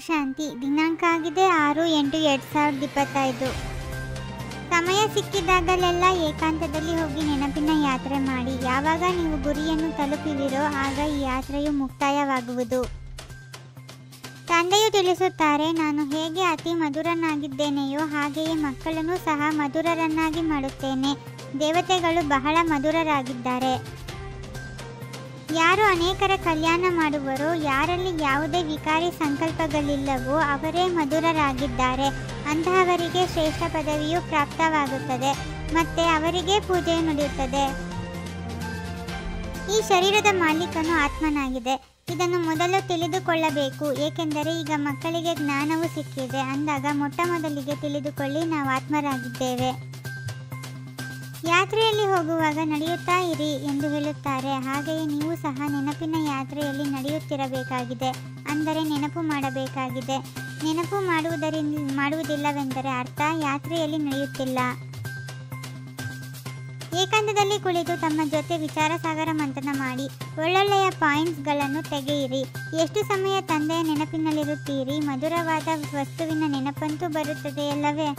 ಶಾಂತಿ. ದಿನಾಂಕ ಆಗಿದೆ 6/8/2025. ಸಮಯ ಸಿಕ್ಕಿದಾಗಲೆಲ್ಲ ಏಕಾಂತದಲ್ಲಿ ಹೋಗಿ ನೆನಪಿನ ಯಾತ್ರೆ ಮಾಡಿ. ಯಾವಾಗ ನೀವು ಗುರಿಯನ್ನು ತಲುಪುವಿರೋ ಆಗ ಈ ಯಾತ್ರೆಯು ಮುಕ್ತಾಯವಾಗುವುದು. ತಂದೆಯು ತಿಳಿಸುತ್ತಾರೆ, ನಾನು ಹೇಗೆ ಅತಿ ಮಧುರನಾಗಿದ್ದೇನೆಯೋ ಹಾಗೆಯೇ ಮಕ್ಕಳನ್ನು ಸಹ ಮಧುರರನ್ನಾಗಿ ಮಾಡುತ್ತೇನೆ. ದೇವತೆಗಳು ಬಹಳ ಮಧುರರಾಗಿದ್ದಾರೆ. ಯಾರು ಅನೇಕರ ಕಲ್ಯಾಣ ಮಾಡುವರೋ, ಯಾರಲ್ಲಿ ಯಾವುದೇ ವಿಕಾರಿ ಸಂಕಲ್ಪಗಳಿಲ್ಲವೋ ಅವರೇ ಮಧುರರಾಗಿದ್ದಾರೆ. ಅಂತಹವರಿಗೆ ಶ್ರೇಷ್ಠ ಪದವಿಯು ಪ್ರಾಪ್ತವಾಗುತ್ತದೆ ಮತ್ತೆ ಅವರಿಗೆ ಪೂಜೆಯು ನಡೆಯುತ್ತದೆ. ಈ ಶರೀರದ ಮಾಲೀಕನು ಆತ್ಮನಾಗಿದೆ. ಇದನ್ನು ಮೊದಲು ತಿಳಿದುಕೊಳ್ಳಬೇಕು, ಏಕೆಂದರೆ ಈಗ ಮಕ್ಕಳಿಗೆ ಜ್ಞಾನವು ಸಿಕ್ಕಿದೆ. ಅಂದಾಗ ಮೊಟ್ಟ ಮೊದಲಿಗೆ ತಿಳಿದುಕೊಳ್ಳಿ, ನಾವು ಆತ್ಮರಾಗಿದ್ದೇವೆ. ಯಾತ್ರೆಯಲ್ಲಿ ಹೋಗುವಾಗ ನಡೆಯುತ್ತಾ ಇರಿ ಎಂದು ಹೇಳುತ್ತಾರೆ. ಹಾಗೆಯೇ ನೀವು ಸಹ ನೆನಪಿನ ಯಾತ್ರೆಯಲ್ಲಿ ನಡೆಯುತ್ತಿರಬೇಕಾಗಿದೆ, ಅಂದರೆ ನೆನಪು ಮಾಡಬೇಕಾಗಿದೆ. ನೆನಪು ಮಾಡುವುದಿಲ್ಲವೆಂದರೆ ಅರ್ಥ ಯಾತ್ರೆಯಲ್ಲಿ ನಡೆಯುತ್ತಿಲ್ಲ. ಏಕಾಂತದಲ್ಲಿ ಕುಳಿತು ತಮ್ಮ ಜೊತೆ ವಿಚಾರ ಸಾಗರ ಮಂಥನ ಮಾಡಿ. ಒಳ್ಳೊಳ್ಳೆಯ ಪಾಯಿಂಟ್ಸ್ಗಳನ್ನು ತೆಗೆಯಿರಿ. ಎಷ್ಟು ಸಮಯ ತಂದೆಯ ನೆನಪಿನಲ್ಲಿರುತ್ತೀರಿ, ಮಧುರವಾದ ವಸ್ತುವಿನ ನೆನಪಂತೂ ಬರುತ್ತದೆಯಲ್ಲವೇ?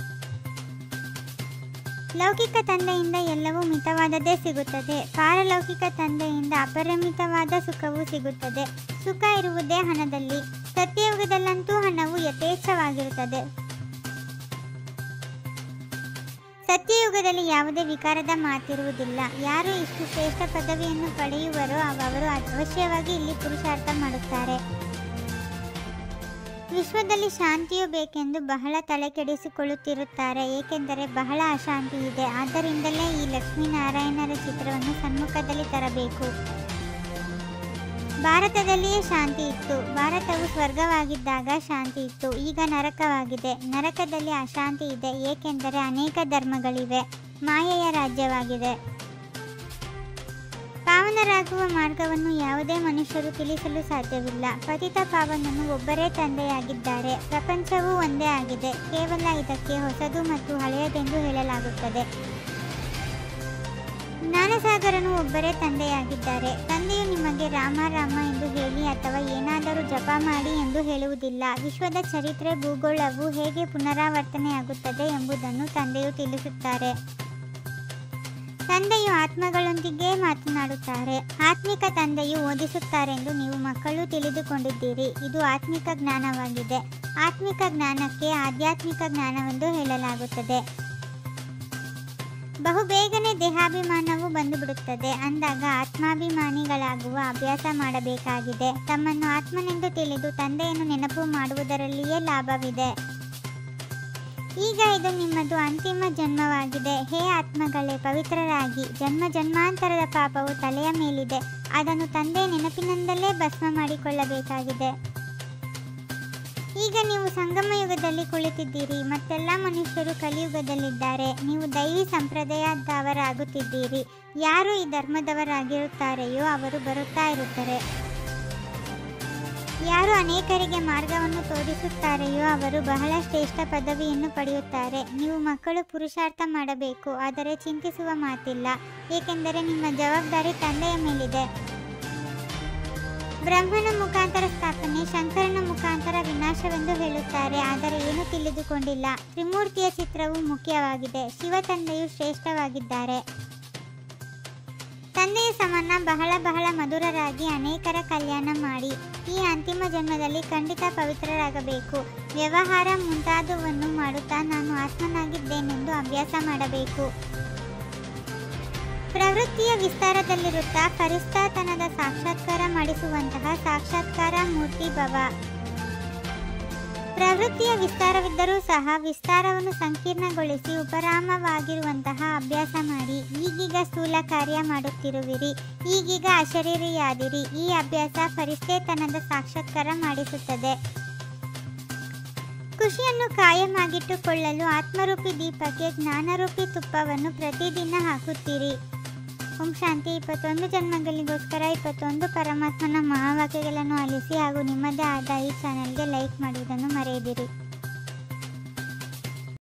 ಲೌಕಿಕ ತಂದೆಯಿಂದ ಎಲ್ಲವೂ ಮಿತವಾದದ್ದೇ ಸಿಗುತ್ತದೆ. ಪಾರಲೌಕಿಕ ತಂದೆಯಿಂದ ಅಪರಿಮಿತವಾದ ಸುಖವೂ ಸಿಗುತ್ತದೆ. ಸುಖ ಇರುವುದೇ ಹಣದಲ್ಲಿ. ಸತ್ಯಯುಗದಲ್ಲಂತೂ ಹಣವು ಯಥೇಚ್ಛವಾಗಿರುತ್ತದೆ. ಸತ್ಯಯುಗದಲ್ಲಿ ಯಾವುದೇ ವಿಕಾರದ ಮಾತಿರುವುದಿಲ್ಲ. ಯಾರು ಇಷ್ಟು ಶ್ರೇಷ್ಠ ಪದವಿಯನ್ನು ಪಡೆಯುವರೋ ಅವರು ಅವಶ್ಯವಾಗಿ ಇಲ್ಲಿ ಪುರುಷಾರ್ಥ ಮಾಡುತ್ತಾರೆ. ವಿಶ್ವದಲ್ಲಿ ಶಾಂತಿಯು ಬೇಕೆಂದು ಬಹಳ ತಲೆಕೆಡಿಸಿಕೊಳ್ಳುತ್ತಿರುತ್ತಾರೆ, ಏಕೆಂದರೆ ಬಹಳ ಅಶಾಂತಿ ಇದೆ. ಆದ್ದರಿಂದಲೇ ಈ ಲಕ್ಷ್ಮೀನಾರಾಯಣರ ಚಿತ್ರವನ್ನು ಸನ್ಮುಖದಲ್ಲಿ ತರಬೇಕು. ಭಾರತದಲ್ಲಿಯೇ ಶಾಂತಿ ಇತ್ತು. ಭಾರತವು ಸ್ವರ್ಗವಾಗಿದ್ದಾಗ ಶಾಂತಿ ಇತ್ತು. ಈಗ ನರಕವಾಗಿದೆ. ನರಕದಲ್ಲಿ ಅಶಾಂತಿ ಇದೆ, ಏಕೆಂದರೆ ಅನೇಕ ಧರ್ಮಗಳಿವೆ. ಮಾಯೆಯ ರಾಜ್ಯವಾಗಿದೆ. ಪಾವನರಾಗುವ ಮಾರ್ಗವನ್ನು ಯಾವುದೇ ಮನುಷ್ಯರು ತಿಳಿಸಲು ಸಾಧ್ಯವಿಲ್ಲ. ಪತಿತ ಪಾವನನು ಒಬ್ಬರೇ ತಂದೆಯಾಗಿದ್ದಾರೆ. ಪ್ರಪಂಚವೂ ಒಂದೇ ಆಗಿದೆ. ಕೇವಲ ಇದಕ್ಕೆ ಹೊಸದು ಮತ್ತು ಹಳೆಯದೆಂದು ಹೇಳಲಾಗುತ್ತದೆ. ಜ್ಞಾನಸಾಗರನು ಒಬ್ಬರೇ ತಂದೆಯಾಗಿದ್ದಾರೆ. ತಂದೆಯು ನಿಮಗೆ ರಾಮ ರಾಮ ಎಂದು ಹೇಳಿ ಅಥವಾ ಏನಾದರೂ ಜಪ ಮಾಡಿ ಎಂದು ಹೇಳುವುದಿಲ್ಲ. ವಿಶ್ವದ ಚರಿತ್ರೆ, ಭೂಗೋಳವು ಹೇಗೆ ಪುನರಾವರ್ತನೆಯಾಗುತ್ತದೆ ಎಂಬುದನ್ನು ತಂದೆಯು ತಿಳಿಸುತ್ತಾರೆ. ತಂದೆಯು ಆತ್ಮಗಳೊಂದಿಗೆ ಮಾತನಾಡುತ್ತಾರೆ. ಆತ್ಮಿಕ ತಂದೆಯು ಓದಿಸುತ್ತಾರೆಂದು ನೀವು ಮಕ್ಕಳು ತಿಳಿದುಕೊಂಡಿದ್ದೀರಿ. ಇದು ಆತ್ಮಿಕ ಜ್ಞಾನವಾಗಿದೆ. ಆತ್ಮಿಕ ಜ್ಞಾನಕ್ಕೆ ಆಧ್ಯಾತ್ಮಿಕ ಜ್ಞಾನವೆಂದು ಹೇಳಲಾಗುತ್ತದೆ. ಬಹುಬೇಗನೆ ದೇಹಾಭಿಮಾನವು ಬಂದುಬಿಡುತ್ತದೆ. ಅಂದಾಗ ಆತ್ಮಾಭಿಮಾನಿಗಳಾಗುವ ಅಭ್ಯಾಸ ಮಾಡಬೇಕಾಗಿದೆ. ತಮ್ಮನ್ನು ಆತ್ಮನೆಂದು ತಿಳಿದು ತಂದೆಯನ್ನು ನೆನಪು ಮಾಡುವುದರಲ್ಲಿಯೇ ಲಾಭವಿದೆ. ಈಗ ಇದು ನಿಮ್ಮದು ಅಂತಿಮ ಜನ್ಮವಾಗಿದೆ. ಹೇ ಆತ್ಮಗಳೇ, ಪವಿತ್ರರಾಗಿ. ಜನ್ಮ ಜನ್ಮಾಂತರದ ಪಾಪವು ತಲೆಯ ಮೇಲಿದೆ. ಅದನ್ನು ತಂದೆಯ ನೆನಪಿನಿಂದಲೇ ಭಸ್ಮ ಮಾಡಿಕೊಳ್ಳಬೇಕಾಗಿದೆ. ಈಗ ನೀವು ಸಂಗಮ ಯುಗದಲ್ಲಿ ಕುಳಿತಿದ್ದೀರಿ. ಮತ್ತೆಲ್ಲ ಮನುಷ್ಯರು ಕಲಿಯುಗದಲ್ಲಿದ್ದಾರೆ. ನೀವು ದೈವಿ ಸಂಪ್ರದಾಯದವರಾಗುತ್ತಿದ್ದೀರಿ. ಯಾರು ಈ ಧರ್ಮದವರಾಗಿರುತ್ತಾರೆಯೋ ಅವರು ಬರುತ್ತಾ ಇರುತ್ತಾರೆ. ಯಾರು ಅನೇಕರಿಗೆ ಮಾರ್ಗವನ್ನು ತೋರಿಸುತ್ತಾರೆಯೋ ಅವರು ಬಹಳ ಶ್ರೇಷ್ಠ ಪದವಿಯನ್ನು ಪಡೆಯುತ್ತಾರೆ. ನೀವು ಮಕ್ಕಳು ಪುರುಷಾರ್ಥ ಮಾಡಬೇಕು, ಆದರೆ ಚಿಂತಿಸುವ ಮಾತಿಲ್ಲ, ಏಕೆಂದರೆ ನಿಮ್ಮ ಜವಾಬ್ದಾರಿ ತಂದೆಯ ಮೇಲಿದೆ. ಬ್ರಹ್ಮನ ಮುಖಾಂತರ ಸ್ಥಾಪನೆ, ಶಂಕರನ ಮುಖಾಂತರ ವಿನಾಶವೆಂದು ಹೇಳುತ್ತಾರೆ, ಆದರೆ ಏನು ತಿಳಿದುಕೊಂಡಿಲ್ಲ. ತ್ರಿಮೂರ್ತಿಯ ಚಿತ್ರವು ಮುಖ್ಯವಾಗಿದೆ. ಶಿವ ತಂದೆಯು ಶ್ರೇಷ್ಠವಾಗಿದ್ದಾರೆ. ತಂದೆಯ ಸಮಾನ ಬಹಳ ಬಹಳ ಮಧುರರಾಗಿ ಅನೇಕರ ಕಲ್ಯಾಣ ಮಾಡಿ. ಈ ಅಂತಿಮ ಜನ್ಮದಲ್ಲಿ ಖಂಡಿತ ಪವಿತ್ರರಾಗಬೇಕು. ವ್ಯವಹಾರ ಮುಂತಾದವನ್ನು ಮಾಡುತ್ತಾ ನಾನು ಆತ್ಮನಾಗಿದ್ದೇನೆಂದು ಅಭ್ಯಾಸ ಮಾಡಬೇಕು. ಪ್ರವೃತ್ತಿಯ ವಿಸ್ತಾರದಲ್ಲಿರುತ್ತಾ ಫರಿಷ್ಠತನದ ಸಾಕ್ಷಾತ್ಕಾರ ಮಾಡಿಸುವಂತಹ ಸಾಕ್ಷಾತ್ಕಾರ ಮೂರ್ತಿ ಭವ. ಪ್ರವೃತ್ತಿಯ ವಿಸ್ತಾರವಿದ್ದರೂ ಸಹ ವಿಸ್ತಾರವನ್ನು ಸಂಕೀರ್ಣಗೊಳಿಸಿ ಉಪರಾಮವಾಗಿರುವಂತಹ ಅಭ್ಯಾಸ ಮಾಡಿ. ಈಗೀಗ ಸ್ಥೂಲ ಕಾರ್ಯ ಮಾಡುತ್ತಿರುವಿರಿ, ಈಗೀಗ ಅಶರೀರಿಯಾದಿರಿ. ಈ ಅಭ್ಯಾಸ ಫರಿಷ್ಠತನದ ಸಾಕ್ಷಾತ್ಕಾರ ಮಾಡಿಸುತ್ತದೆ. ಖುಷಿಯನ್ನು ಕಾಯಮಾಗಿಟ್ಟುಕೊಳ್ಳಲು ಆತ್ಮರೂಪಿ ದೀಪಕ್ಕೆ ಜ್ಞಾನರೂಪಿ ತುಪ್ಪವನ್ನು ಪ್ರತಿದಿನ ಹಾಕುತ್ತೀರಿ. ಓಂ ಶಾಂತಿ. 21 ಜನ್ಮಗಳಿಗೋಸ್ಕರ 21 ಪರಮಾತ್ಮನ ಮಹಾವಾಕ್ಯಗಳನ್ನು ಆಲಿಸಿ ಹಾಗೂ ನಿಮ್ಮದೇ ಆದ ಈ ಚಾನೆಲ್ಗೆ ಲೈಕ್ ಮಾಡುವುದನ್ನು ಮರೆಯದಿರಿ.